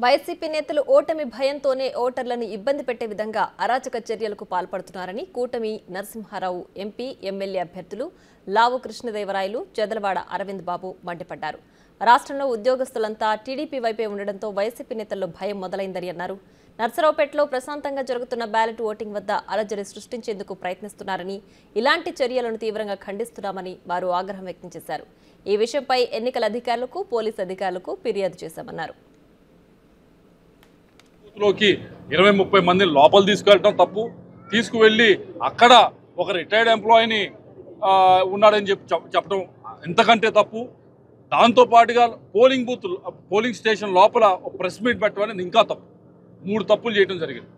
YCP నేతలు ఓటమి భయంతోనే ఓటర్లను ఇబ్బంది పెట్టే విధంగా అరాచక చర్యలకు పాల్పడుతున్నారని కూటమి నరసింహారావు ఎంపీ ఎమ్మెల్యే అభ్యర్థులు లావు కృష్ణదేవరాయలు జదలవాడ అరవింద్ బాబు మండిపడ్డారు. రాష్ట్రంలో ఉద్యోగస్తులంతా టీడీపీ వైపే ఉండడంతో వైసీపీ నేతల్లో భయం మొదలైందని అన్నారు. నర్సరావుపేటలో ప్రశాంతంగా జరుగుతున్న బ్యాలెట్ ఓటింగ్ వద్ద అలజడి సృష్టించేందుకు ప్రయత్నిస్తున్నారని, ఇలాంటి చర్యలను తీవ్రంగా ఖండిస్తున్నామని వారు ఆగ్రహం వ్యక్తం చేశారు. ఈ విషయంపై ఎన్నికల అధికారులకు, పోలీసు అధికారులకు ఫిర్యాదు చేశామన్నారు. 20-30 మంది లోపల తీసుకెళ్ళడం తప్పు. తీసుకువెళ్ళి అక్కడ ఒక రిటైర్డ్ ఎంప్లాయీని ఉన్నాడని చెప్పడం ఎంతకంటే తప్పు. దాంతోపాటుగా పోలింగ్ స్టేషన్ లోపల ప్రెస్ మీట్ పెట్టడం అనేది ఇంకా తప్పు. 3 తప్పులు చేయడం జరిగింది.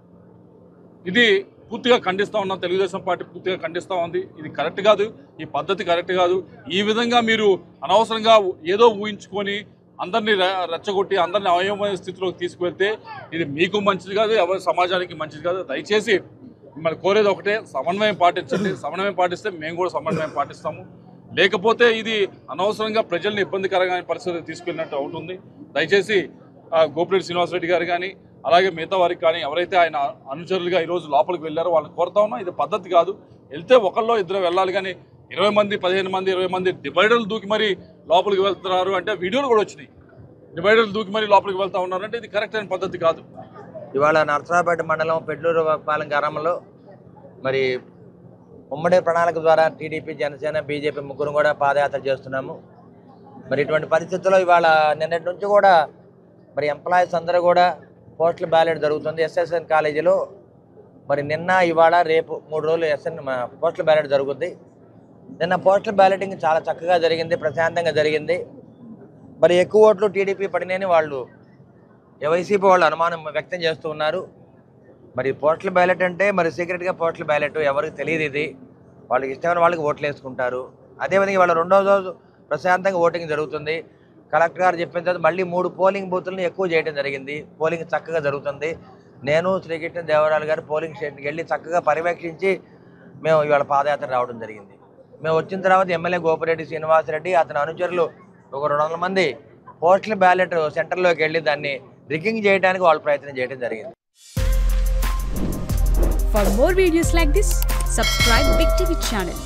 ఇది పూర్తిగా ఖండిస్తూ ఉన్నాం. తెలుగుదేశం పార్టీ పూర్తిగా ఖండిస్తూ ఉంది. ఇది కరెక్ట్ కాదు, ఈ పద్ధతి కరెక్ట్ కాదు. ఈ విధంగా మీరు అనవసరంగా ఏదో ఊహించుకొని అందరినీ రెచ్చగొట్టి అందరినీ అయోమయ స్థితిలోకి తీసుకువెళ్తే ఇది మీకు మంచిది కాదు, ఎవరి సమాజానికి మంచిది కాదు. దయచేసి మిమ్మల్ని కోరేది ఒకటే, సమన్వయం పాటించండి. సమన్వయం పాటిస్తే మేము కూడా సమన్వయం పాటిస్తాము. లేకపోతే ఇది అనవసరంగా ప్రజల్ని ఇబ్బందికరమైన పరిస్థితి తీసుకెళ్ళినట్టు అవుతుంది. దయచేసి గోపిరెడ్డి శ్రీనివాసరెడ్డి గారు కానీ అలాగే మిగతా వారికి కానీ ఎవరైతే ఆయన అనుచరులుగా ఈరోజు లోపలికి వెళ్ళారో వాళ్ళని కోరుతా ఉన్నా. ఇది పద్ధతి కాదు. వెళ్తే ఒకళ్ళో ఇద్దరు వెళ్ళాలి, కానీ 20 మంది 15 మంది 20 మంది డివైడర్లు దూకి మరి లోపలికి వెళ్తున్నారు అంటే వీడియోలు కూడా వచ్చినాయి. డివైడర్లు దూకి మరి లోపలికి వెళ్తూ ఉన్నారంటే ఇది కరెక్ట్ అయిన పద్ధతి కాదు. ఇవాళ నర్సరావుపేట మండలం పెడ్లూరు పాలెం గ్రామంలో మరి ఉమ్మడి ప్రణాళిక ద్వారా టీడీపీ, జనసేన, బీజేపీ ముగ్గురు కూడా పాదయాత్ర చేస్తున్నాము. మరి ఇటువంటి పరిస్థితుల్లో ఇవాళ నిన్నటి నుంచి కూడా మరి ఎంప్లాయీస్ అందరూ కూడా పోస్టల్ బ్యాలెట్ జరుగుతుంది ఎస్ఎస్ఎన్ కాలేజీలో. మరి నిన్న ఇవాళ రేపు 3 రోజులు పోస్టల్ బ్యాలెట్ జరుగుతుంది. నిన్న పోస్టల్ బ్యాలెటింగ్ చాలా చక్కగా జరిగింది, ప్రశాంతంగా జరిగింది. మరి ఎక్కువ ఓట్లు టీడీపీ పడినని వాళ్ళు వైసీపీ వాళ్ళు అనుమానం వ్యక్తం చేస్తూ ఉన్నారు. మరి పోస్టల్ బ్యాలెట్ అంటే మరి సీక్రెట్గా పోస్టల్ బ్యాలెట్ ఎవరికి తెలియదు. ఇది వాళ్ళకి ఇష్టమైన వాళ్ళకి ఓట్లు వేసుకుంటారు. అదేవిధంగా వాళ్ళ 2వ రోజు ప్రశాంతంగా ఓటింగ్ జరుగుతుంది. కలెక్టర్ గారు చెప్పిన తర్వాత మళ్ళీ 3 పోలింగ్ బూతులను ఎక్కువ చేయడం జరిగింది. పోలింగ్ చక్కగా జరుగుతుంది. నేను శ్రీకృష్ణ దేవరాయలు గారు పోలింగ్ స్టేషన్కి వెళ్ళి చక్కగా పర్యవేక్షించి మేము ఇవాళ పాదయాత్ర రావడం జరిగింది. మేము వచ్చిన తర్వాత ఎమ్మెల్యే గోపిరెడ్డి శ్రీనివాసరెడ్డి అతని అనుచరులు ఒక 200 మంది పోస్టల్ బ్యాలెట్ సెంటర్లోకి వెళ్ళి దాన్ని రిగ్గింగ్ చేయడానికి వాళ్ళు ప్రయత్నం చేయడం జరిగింది. For more videos like this, subscribe Big TV channel.